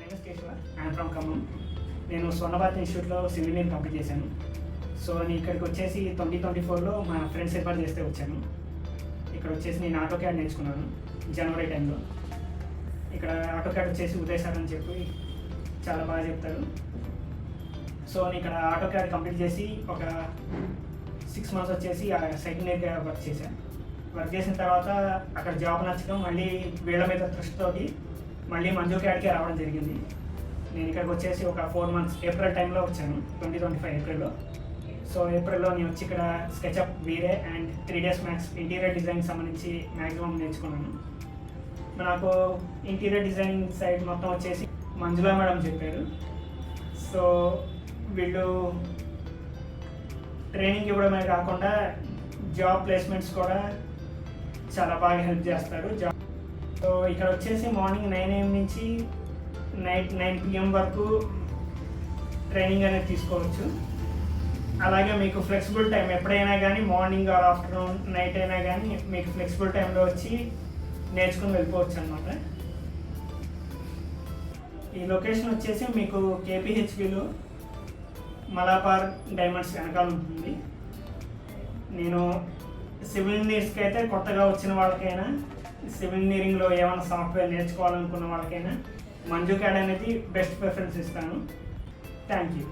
Name is Keshava, I'm from Khammam. నేను స్వర్ణభారతి ఇన్స్టిట్యూట్లో civil engineering complete చేశాను. సో నేను ఇక్కడికి వచ్చేసి 2024లో మా ఫ్రెండ్స్ ఏర్పాటు చేస్తే వచ్చాను. ఇక్కడ వచ్చేసి నేను ఆటో క్యాడ్ నేర్చుకున్నాను జనవరి టైంలో. ఇక్కడ ఆటో క్యాడ్ వచ్చేసి ఉదయ్ సార్ అని చెప్పి చాలా బాగా చెప్తారు. సో నేను ఇక్కడ ఆటో క్యాడ్ కంప్లీట్ చేసి ఒక 6 months వచ్చేసి సైకిల్ నేర్గా వర్క్ చేశాను. వర్క్ చేసిన తర్వాత అక్కడ జాబ్ నచ్చడం మళ్ళీ వీళ్ళ మీద ట్రస్ట్ తోటి మళ్ళీ మంజు క్యాడ్కే రావడం జరిగింది. నేను ఇక్కడికి వచ్చేసి ఒక 4 months ఏప్రిల్ టైంలో వచ్చాను, 2025 ఏప్రిల్లో. సో ఏప్రిల్లో నేను వచ్చి ఇక్కడ స్కెచ్అప్ వీరే and 3 days max interior design సంబంధించి మ్యాక్సిమం నేర్చుకున్నాను. నాకు ఇంటీరియర్ డిజైనింగ్ సైడ్ మొత్తం వచ్చేసి మంజులా మేడం చెప్పారు. సో వీళ్ళు ట్రైనింగ్ ఇవ్వడమే కాకుండా జాబ్ ప్లేస్మెంట్స్ కూడా చాలా బాగా హెల్ప్ చేస్తారు. సో ఇక్కడ వచ్చేసి మార్నింగ్ 9 AM నుంచి నైట్ 9 PM వరకు ట్రైనింగ్ అనేది తీసుకోవచ్చు. అలాగే మీకు ఫ్లెక్సిబుల్ టైం ఎప్పుడైనా కానీ మార్నింగ్ ఆర్ ఆఫ్టర్నూన్ నైట్ అయినా కానీ మీకు ఫ్లెక్సిబుల్ టైంలో వచ్చి నేర్చుకుని వెళ్ళిపోవచ్చు అన్నమాట. ఈ లొకేషన్ వచ్చేసి మీకు KPHBలో మలాబార్ డైమండ్స్ వెనకాల ఉంటుంది. నేను సివిల్ ఇంజనీర్స్కి అయితే కొత్తగా వచ్చిన వాళ్ళకైనా సివిల్ ఇంజనీరింగ్లో ఏమైనా సాఫ్ట్వేర్ నేర్చుకోవాలనుకున్న వాళ్ళకైనా మంజు క్యాడ్ అనేది బెస్ట్ ప్రిఫరెన్స్ ఇస్తాను. Thank you.